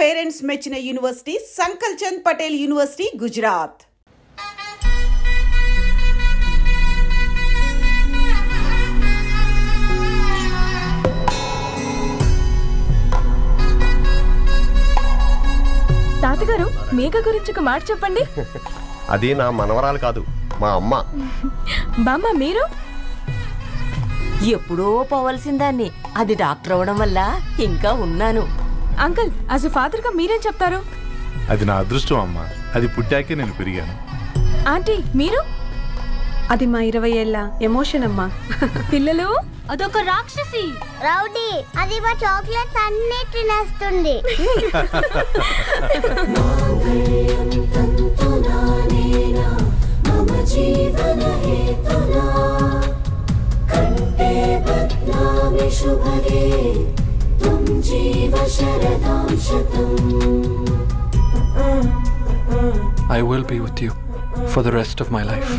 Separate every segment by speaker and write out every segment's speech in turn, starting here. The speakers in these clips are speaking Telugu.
Speaker 1: పేరెంట్స్ మెచ్చిన యూనివర్సిటీ సంకల్ చంద్ పటేల్ యూనివర్సిటీ, గుజరాత్.
Speaker 2: తాతగారు, మేఘ గురించి ఒక మాట చెప్పండి.
Speaker 3: అది నా మనవరాలు కాదు, మా అమ్మ.
Speaker 2: బామ్మ, మీరు
Speaker 4: ఎప్పుడో పోవలసిందాన్ని, అది డాక్టర్ అవడం వల్ల ఇంకా ఉన్నాను.
Speaker 2: అంకుల్, యాజ్ ఎ ఫాదర్ గా మీరేం చెప్తారు?
Speaker 5: అది నా అదృష్టం అమ్మా, అది పుట్టాకే నేను పెరిగాను.
Speaker 2: ఆంటీ, మీరు?
Speaker 6: అది మా 20 ఏళ్ల ఎమోషన్ అమ్మా.
Speaker 2: పిల్లలు,
Speaker 7: అదొక రాక్షసి
Speaker 8: రౌడీ, అది మా చాక్లెట్స్ అన్ని తినేస్తుంది.
Speaker 9: I will be with you for the rest of my life.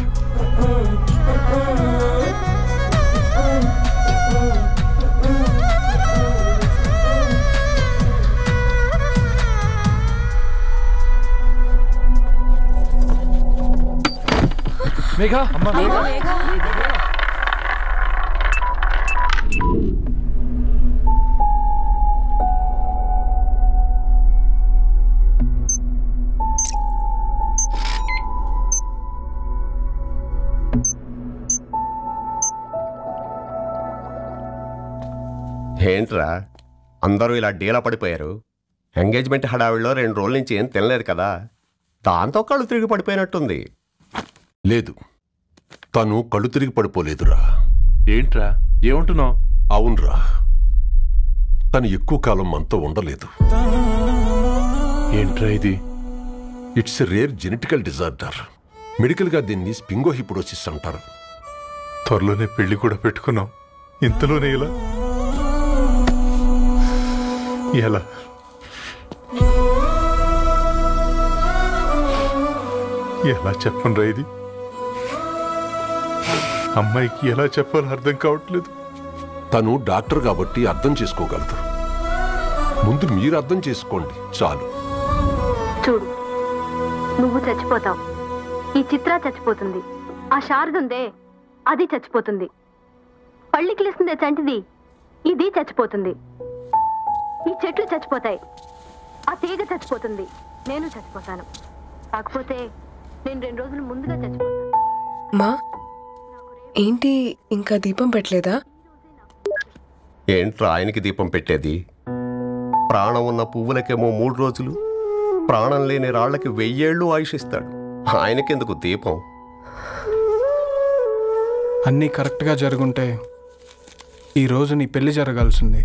Speaker 9: Megha, Amma, Megha.
Speaker 3: ఏంట్రా అందరూ ఇలా డీలా పడిపోయారు? ఎంగేజ్మెంట్ హడావిడిలో 2 రోజుల నుంచి ఏం తినలేదు కదా, దాంతో కళ్ళు తిరిగి పడిపోయినట్టుంది.
Speaker 10: లేదు, తను కళ్ళు తిరిగి పడిపోలేదురా.
Speaker 5: ఏంట్రా ఏమంటున్నావు?
Speaker 10: అవునరా, తను ఎక్కువ కాలం మనతో ఉండలేదు.
Speaker 5: ఏంట్రా ఇది?
Speaker 10: It's a rare genetical disorder. మెడికల్గా దీన్ని స్పింగోహిపోడోసిస్ అంటారు.
Speaker 5: త్వరలోనే పెళ్లి కూడా పెట్టుకున్నాం, ఇంతలోనే ఇలా ఎలా? ఎలా చెప్పనురా ఇది? అమ్మాయికి ఎలా చెప్పాలో అర్థం కావట్లేదు.
Speaker 10: తను డాక్టర్ కాబట్టి అర్థం చేసుకోగలదు. ముందు మీరు అర్థం చేసుకోండి చాలు.
Speaker 7: చూడు, నువ్వు చచ్చిపోతావు, ఈ చిత్ర చచ్చిపోతుంది, ఆ శారదుందే అది చచ్చిపోతుంది, పళ్ళికిలిస్తుందే చంటిది ఇది చచ్చిపోతుంది, ఈ చెట్లు చచ్చిపోతాయి, ఆ తీగ చచ్చిపోతుంది, నేను చచ్చిపోతాను. కాకపోతే నేను 2 రోజులు ముందుగా చచ్చిపోతాను.
Speaker 6: మా ఏంటి, ఇంకా దీపం పెట్టలేదా?
Speaker 3: ఏంట్రా ఆయనకి దీపం పెట్టేది? ప్రాణం ఉన్న పువ్వులకేమో 3 రోజులు, ప్రాణం లేని రాళ్లకి 1000 ఏళ్ళు ఆయుషిస్తాడు. ఆయనకెందుకు దీపం?
Speaker 9: అన్నీ కరెక్ట్గా జరుగుంటే ఈరోజు నీ పెళ్లి జరగాల్సింది.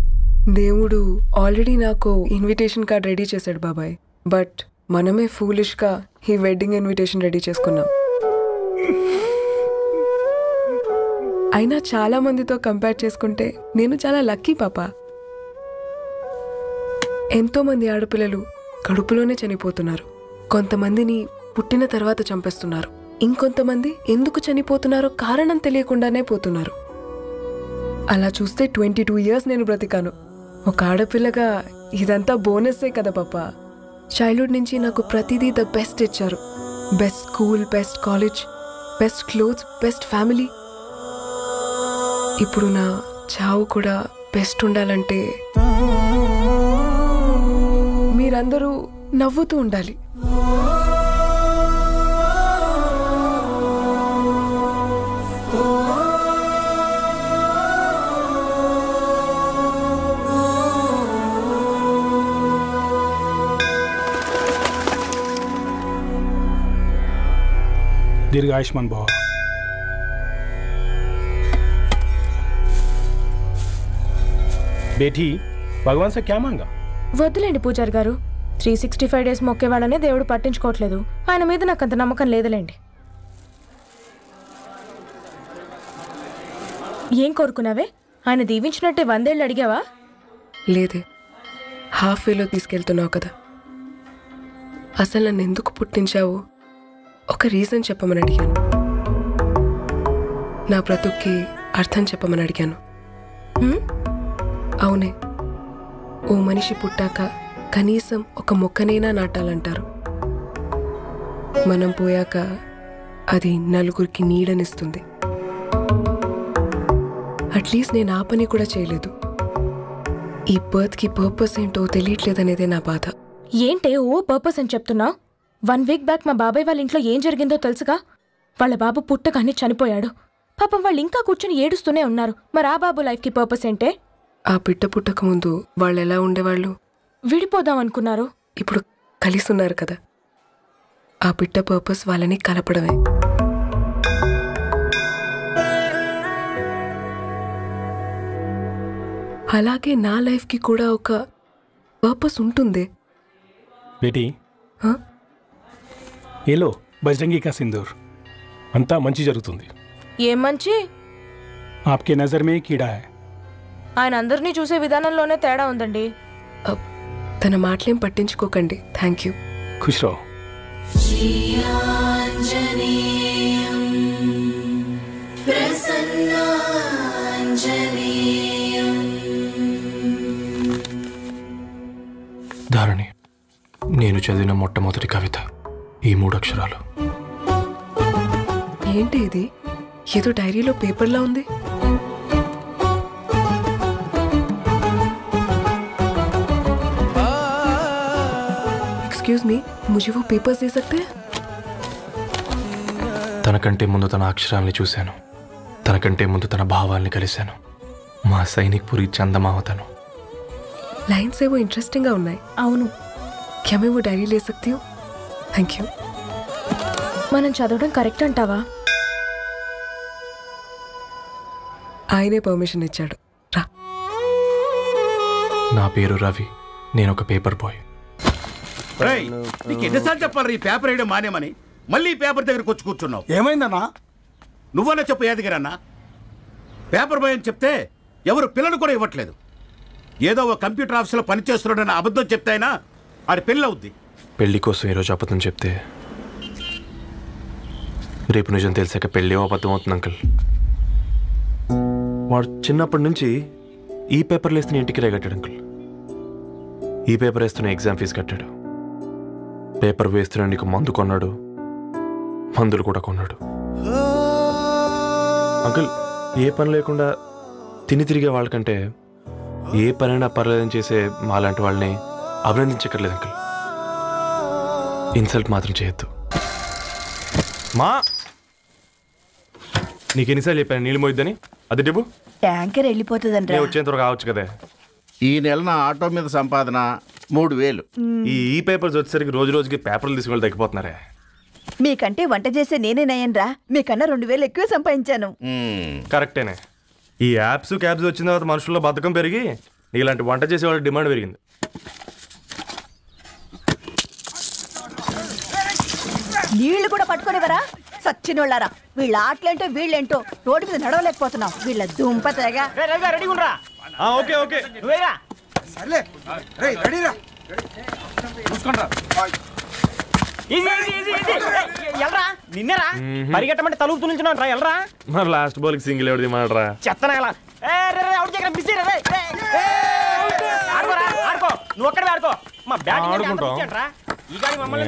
Speaker 6: దేవుడు ఆల్రెడీ నాకు ఇన్విటేషన్ కార్డ్ రెడీ చేశాడు బాబాయ్. బట్ మనమే ఫూలిష్గా ఈ వెడ్డింగ్ ఇన్విటేషన్ రెడీ చేసుకున్నాం. అయినా చాలా మందితో కంపేర్ చేసుకుంటే నేను చాలా లక్కీ పాపా. ఎంతో మంది ఆడపిల్లలు కడుపులోనే చనిపోతున్నారు. కొంతమందిని పుట్టిన తర్వాత చంపేస్తున్నారు. ఇంకొంతమంది ఎందుకు చనిపోతున్నారో కారణం తెలియకుండానే పోతున్నారు. అలా చూస్తే 22 ఇయర్స్ నేను బ్రతికాను. ఒక ఆడపిల్లగా ఇదంతా బోనస్సే కదా పాపా. చైల్డ్హుడ్ నుంచి నాకు ప్రతిదీ ద బెస్ట్ ఇచ్చారు. Best school, best college, best clothes, best family. ఇప్పుడు నా చావు కూడా బెస్ట్ ఉండాలంటే మీరందరూ నవ్వుతూ ఉండాలి.
Speaker 11: दीर्घायुष्मान भव। बेटी भगवान से क्या मांगा?
Speaker 2: వద్దులేండి పూజారి గారు, 365 డేస్ మొక్కేవాళ్ళనే దేవుడు పట్టించుకోవట్లేదు. ఆయన మీద నాకు అంత నమ్మకం లేదులేండి. ఏం కోరుకున్నావే? ఆయన దీవించినట్టే 100 ఏళ్ళు అడిగావా?
Speaker 6: లేదే, హాఫ్ వేలో తీసుకెళ్తున్నావు కదా. అసలు నన్ను ఎందుకు పుట్టించావు ఒక రీజన్ చెప్పమని అడిగాను. నా బ్రతుక్కి అర్థం చెప్పమని అడిగాను. అవునే, ఓ మనిషి పుట్టాక కనీసం ఒక మొక్కనైనా నాటాలంటారు. మనం పోయాక అది నలుగురికి నీడనిస్తుంది. అట్లీస్ట్ నేను ఆ పని కూడా చేయలేదు. ఈ బర్త్కి పర్పస్ ఏంటో తెలియట్లేదనేదే నా బాధ.
Speaker 2: ఏంటే ఓ పర్పస్ అని చెప్తున్నావు? 1 వీక్ బ్యాక్ మా బాబాయ్ వాళ్ళ ఇంట్లో ఏం జరిగిందో తెలుసుగా? వాళ్ళ బాబు పుట్టగానే చనిపోయాడు. పాపం వాళ్ళు ఇంకా కూర్చొని ఏడుస్తూనే ఉన్నారు. మరి ఆ బాబు లైఫ్కి పర్పస్ ఏంటే?
Speaker 6: ఆ బిడ్డ పుట్టక ముందు వాళ్ళు ఎలా ఉండేవాళ్ళు?
Speaker 2: విడిపోదాం అనుకున్నారు.
Speaker 6: ఇప్పుడు కలిసి ఉన్నారు కదా. ఆ బిడ్డ పర్పస్ వాళ్ళని కలపడమే. అలాగే నా లైఫ్కి కూడా ఒక పర్పస్ ఉంటుంది.
Speaker 11: बेटी ये लो बजरंगी का सिंदूर अंता मंची जరుగుతుంది.
Speaker 2: ఏం మంచి?
Speaker 11: आपके नजर में कीड़ा है.
Speaker 2: ఆయన అందరినీ చూసే విధానంలోనే తేడా ఉందండి.
Speaker 6: తన మాటలేం పట్టించుకోకండి. Thank you.
Speaker 11: खुश रहो.
Speaker 9: ధారణి, నేను చదివిన మొట్టమొదటి కవిత ఈ 3 అక్షరాలు.
Speaker 6: ఏంటి ఇది? ఏదో డైరీలో పేపర్లా ఉంది. एक्सक्यूज मी, मुझे वो पेपर्स दे सकते हैं?
Speaker 9: తనకంటే ముందు తన అక్షరాల్ని చూశాను. తనకంటే ముందు తన భావాల్ని కలిశాను. మా సైనిక్ పురి చందమామ తను.
Speaker 6: लाइन्स वो इंटरेस्टिंग గా ఉన్నాయి.
Speaker 2: అవును.
Speaker 6: क्या मैं वो डायरी ले सकती हूँ? Thank you.
Speaker 2: మనం చదవడం కరెక్ట్ అంటావా?
Speaker 6: ఆయనే పర్మిషన్ ఇచ్చాడు. రా.
Speaker 9: నా పేరు రవి. నేను ఒక పేపర్ బాయ్.
Speaker 12: నీకు ఎన్నిసార్లు చెప్పాలి ఈ పేపర్ వేయడం మానేమని? మళ్ళీ ఈ పేపర్ దగ్గరకు వచ్చి కూర్చున్నావు.
Speaker 13: ఏమైందన్నా?
Speaker 12: నువ్వన్నా చెప్పు యాదగిరన్నా. పేపర్ బాయ్ అని చెప్తే ఎవరు పిల్లలు కూడా ఇవ్వట్లేదు. ఏదో ఒక కంప్యూటర్ ఆఫీసులో పనిచేస్తున్నాడని అబద్ధం చెప్తే అయినా ఆడి పెళ్ళి అవుద్ది.
Speaker 9: పెళ్లి కోసం ఈరోజు అబద్ధం చెప్తే రేపు నిజం తెలిసాక పెళ్ళి అబద్ధం అవుతుంది అంకుల్. వాడు చిన్నప్పటి నుంచి ఈ పేపర్లు వేస్తున్న ఇంటికి రేగట్టాడు అంకుల్. ఈ పేపర్ వేస్తున్న ఎగ్జామ్ ఫీజు కట్టాడు. పేపర్ వేస్తున్న నీకు మందు కొన్నాడు. మందులు కూడా కొన్నాడు. అంకుల్, ఏ పని లేకుండా తిని తిరిగే వాళ్ళకంటే ఏ పనైనా పర్లేదని చేసే మాలాంటి వాళ్ళని అభినందించక్కర్లేదు అంకుల్. ఇన్సల్ట్ మాత్రం చేయొద్దు. మా నీకు ఎన్నిసార్లు చెప్పాను నీళ్ళు మోయిద్దని? అది డిబు
Speaker 14: ట్యాంకర్ వెళ్ళిపోతుందంటే
Speaker 9: వచ్చేంత వరకు కావచ్చు కదా.
Speaker 12: ఈ నెల నా ఆటో మీద సంపాదన 3000.
Speaker 9: ఈ పేపర్స్ వచ్చేసరికి రోజు రోజుకి పేపర్లు తీసుకుని తగ్గిపోతున్నారే.
Speaker 14: మీకంటే వంట చేసే నేనే నయ్యన్రా. మీకన్నా 2000 ఎక్కువ సంపాదించాను.
Speaker 9: కరెక్టేనే. ఈ యాప్స్ క్యాబ్స్ వచ్చిన తర్వాత మనుషుల్లో బద్ధకం పెరిగి ఇలాంటి వంట చేసే వాళ్ళ డిమాండ్ పెరిగింది.
Speaker 14: నీళ్లు కూడా పట్టుకునేవరా సచ్చినోళ్ళారా? వీళ్ళ ఆటలేంటో వీళ్ళేంటో రోడ్డు మీద నడవలేకపోతున్నాం. వీళ్ళ దుంప తెగ.
Speaker 9: ఓకే ఓకే
Speaker 15: నిన్నరా పరిగెట్టమంటే తలుపు నుంచున్నాను రా. ఎల్రా
Speaker 9: మరి లాస్ట్ బాల్ కి సింగిల్ ఎవరిది మాడరా?
Speaker 15: చెత్తనా ఆడుకో. నువ్వు ఒక్కడే ఆడుకో. మా బ్యాటింగ్ ఈ గాడి మమ్మల్ని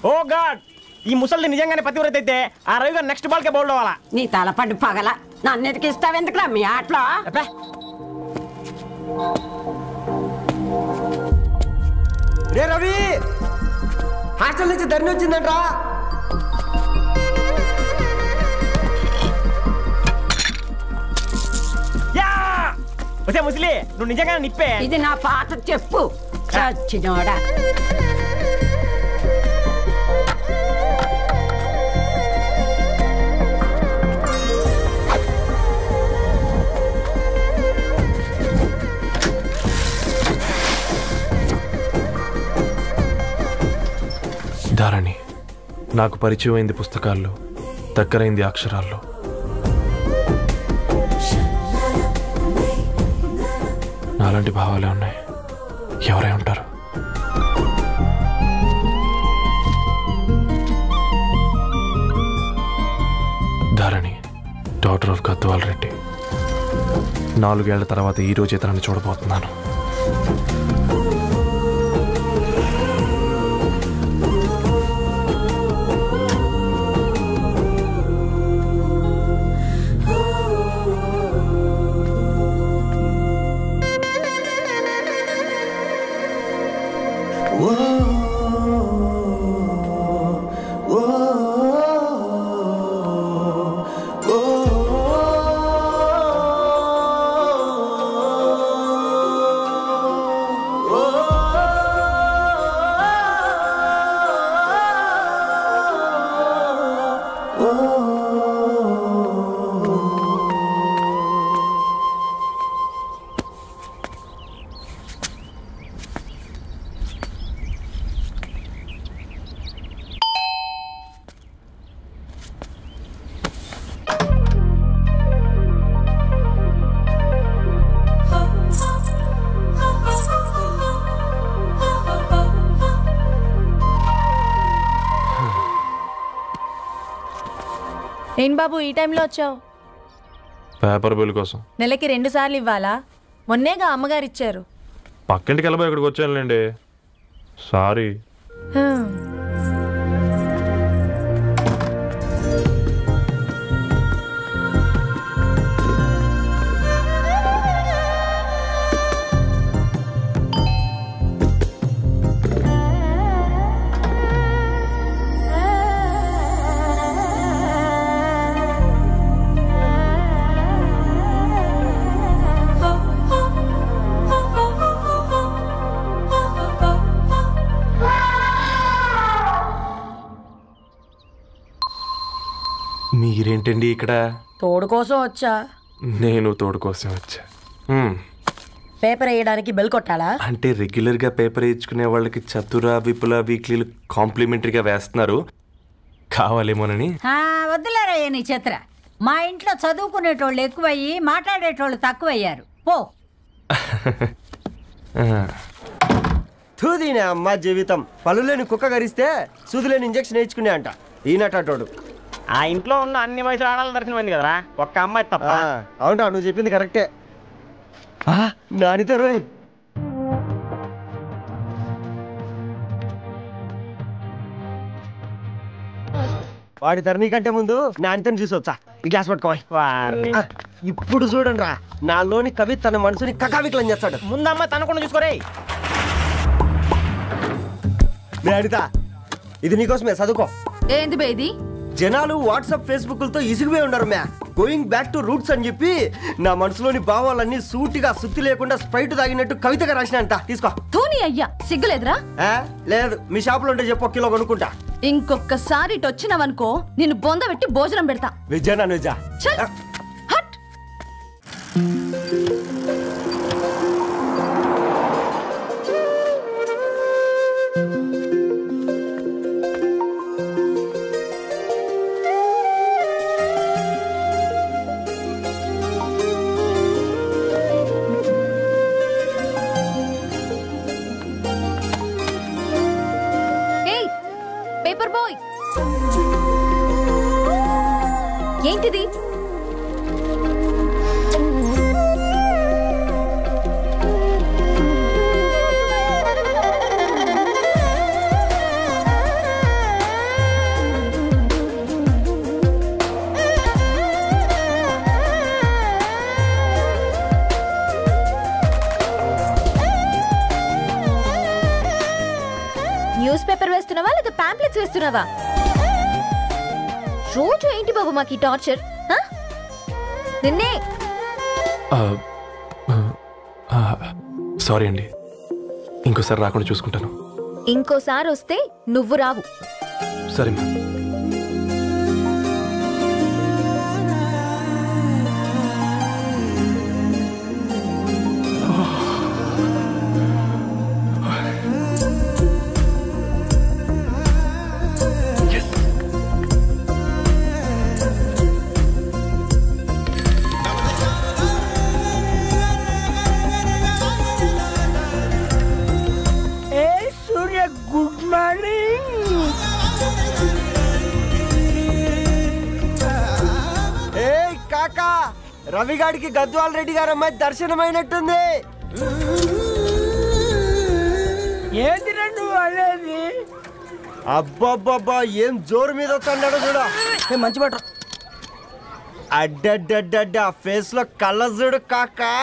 Speaker 15: ఓ గాడ్, ఈ ముసలి నిజంగానే పతివ్రత అయితే ఆ రవి గారు నెక్స్ట్ బాల్ కే బౌల్డ్ అవ్వాలా.
Speaker 4: నీ తలపండు పగల నన్నిటికి ఇస్తావెందుకురా మీ ఆటలో?
Speaker 15: రే రవి, హాస్టల్ నుంచి ధరణి వచ్చిందంట్రా. ఒసే ముసలి, నువ్వు నిజంగా నిప్పే.
Speaker 4: ఇది నా పాత చెప్పు చచ్చినోడా.
Speaker 9: ధారణి నాకు పరిచయం అయింది పుస్తకాల్లో, దగ్గరైంది అక్షరాల్లో. నాలాంటి భావాలే ఉన్నాయి. ఎవరై ఉంటారు? Dharani, daughter of Gadwal Reddy. 4 ఏళ్ల తర్వాత ఈ రోజే తనని చూడబోతున్నాను.
Speaker 13: ఏం బాబు ఈ టైంలో వచ్చావు?
Speaker 9: పేపర్ బిల్ కోసం.
Speaker 13: నెలకి 2 సార్లు ఇవ్వాలా? మొన్నేగా అమ్మగారు ఇచ్చారు.
Speaker 9: పక్కింటికి వెళ్ళబోయి ఇక్కడికి వచ్చానులేండి. సారీ. మీరేంటండి ఇక్కడ?
Speaker 4: తోడు కోసం వచ్చా.
Speaker 9: నేను తోడు కోసం వచ్చా.
Speaker 4: పేపర్ వేయడానికి బెల్ కొట్టాలా?
Speaker 9: అంటే రెగ్యులర్గా పేపర్ వేయించుకునే వాళ్ళకి చతుర విపుల వీక్లీలు కాంప్లిమెంటరీగా వేస్తున్నారు, కావాలేమోనని.
Speaker 14: వద్దులేరయ్య నీ చిత్ర. మా ఇంట్లో చదువుకునేటోళ్ళు ఎక్కువయ్యి మాట్లాడేటోళ్ళు తక్కువయ్యారు. పో.
Speaker 16: తూదీనే అమ్మ జీవితం. పళ్ళులేని కుక్క గరిస్తే సూదులేని ఇంజక్షన్ వేయించుకునే అంట ఈనటోడు.
Speaker 15: ఆ ఇంట్లో ఉన్న అన్ని వయసుల ఆడాల దర్శనమైంది కదరా, ఒక్క అమ్మాయి తప్ప.
Speaker 16: అవునా, నువ్వు చెప్పింది కరెక్టే. నానితో రోయ్. వాడి తరణి కంటే ముందు నానితని చూసొచ్చా. ఈ గ్లాస్ పట్టుకోవాలి. ఇప్పుడు చూడండి రా, నాలోని కవి తన మనసుని కకావికలం చేస్తాడు.
Speaker 15: ముందమ్మ తనకుండా చూసుకోరే.
Speaker 16: అనిత, ఇది నీకోసమే, చదువుకో.
Speaker 13: ఏంది బేది?
Speaker 16: జనాలు వాట్సాప్ ఫేస్బుక్లతో ఇసిగిపోయి ఉన్నారు మ్యా. గోయింగ్ బ్యాక్ టు రూట్స్ అని చెప్పి నా మనసులోని భావాలన్నీ సూటిగా సుత్తి లేకుండా స్ప్రైట్ తాగినట్టు కవితగా రాసినంట. తీసుకో.
Speaker 13: ధోని అయ్యా, సిగ్గులేదురా?
Speaker 16: లేదు, మీ షాపులో ఉంటే చెప్పు, కిలో కొనుక్కుంటా.
Speaker 13: ఇంకొకసారి ఇటు వచ్చినావనుకో నిన్ను బొంద పెట్టి భోజనం పెడతా.
Speaker 16: వెజ్జా నాన్ వెజ్జా?
Speaker 13: హట్. పేపర్ బాయ్, ఏంటిది? న్యూస్ పేపర్ వేస్తున్నావా లేదా పాంప్లెట్స్ వేస్తున్నావా? రోజు ఏంటి బాబు మాకు టార్చర్? నిన్నే.
Speaker 9: సారీ అండి, ఇంకోసారి రాకుండా చూసుకుంటాను.
Speaker 13: ఇంకోసారి వస్తే నువ్వు రావు.
Speaker 9: సరే మ్యామ్.
Speaker 16: Good morning. ఏ కాకా, రవిగాడికి గద్వాల్ రెడ్డి గారు అమ్మాయి దర్శనమైనట్టుంది. ఏంటి నువ్వు అనేది? అబ్బాబ్బాబ్బా, ఏం జోరు మీద వస్తున్నాడో చూడు. మంచి మాట. అడ్డడ్డడ్డ ఫేస్ లో కళ్ళ చూడు కాకా.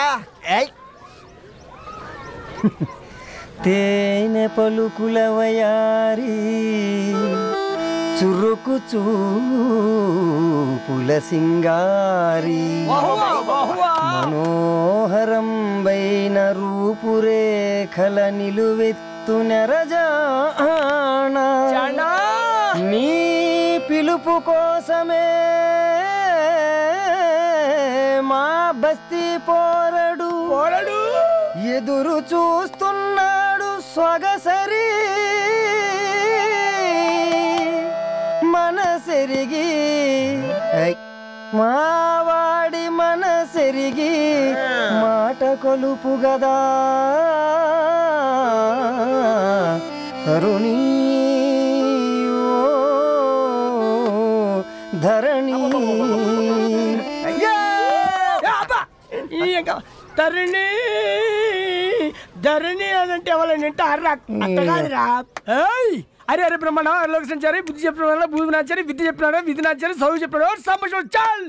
Speaker 16: తేనె పలుకుల వయారి చురుకు చూపుల సింగారి మనోహరం వైన రూపురేఖల నిలువెత్తు నెరజానా నీ పిలుపు కోసమే మా బస్తీ పోరడు ఎదురు చూస్తున్నాడు సొగసరి మనసెరిగి మావాడి మనసెరిగి మాట కొలుపు గదా తరుణీ ధరణి
Speaker 17: తరుణి ధరణి అదంటే ఎవరైనా అర్రా అట్ట కాదురా. అరే అరే బ్రహ్మణ లోక సంచారి బుద్ధి చెప్పిన భూమి నాచారి విద్య చెప్పినాడు విధి నాచారి చదువు చెప్పినాడు సంభాషణ చాల్.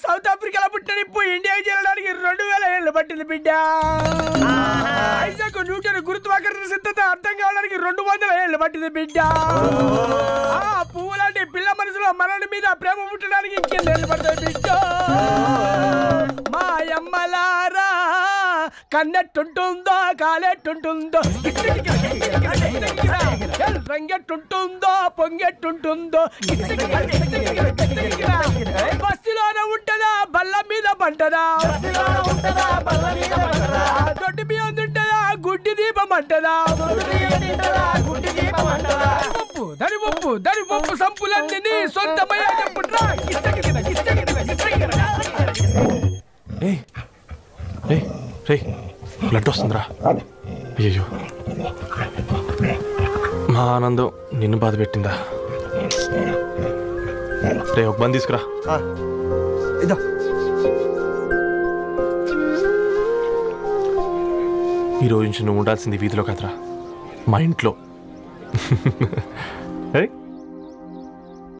Speaker 17: సౌత్ ఆఫ్రికాలో పుట్టిన ఇప్పుడు ఇండియాకి చేరడానికి 2000 ఏళ్ళు పట్టింది బిడ్డ. ఐజాక్ న్యూటన్ గురుత్వాకర్షణ సిద్ధత అర్థం కావడానికి 200 ఏళ్ళు పట్టింది బిడ్డ. పువ్వు లాంటి పిల్ల మనసులో మరణి మీద ప్రేమ పుట్టడానికి ఇంకేళ్ళు పడతాయి బిడ్డ. మా అమ్మలారా కన్నెట్టుంటుందో కాలెట్టుంటుందో రంగెట్టుంటుందో పొంగెట్టుంటుందో బస్తిలోనే ఉంటదా బల్ల మీద పంటదా దొడ్డి బియ్యం తింటదా గుడ్డి దీపం అంటదా దరి పప్పు సంపులన్నీ సొంతమయ్యా చెప్పుట్రా.
Speaker 9: బ్లడ్ వస్తుందిరా. అయ్యో మా ఆనందం నిన్ను బాధ పెట్టిందా? రే ఒక బంద్ తీసుకురా. ఈరోజు నుంచి నువ్వు ఉండాల్సింది వీధిలో కదరా, మా ఇంట్లో.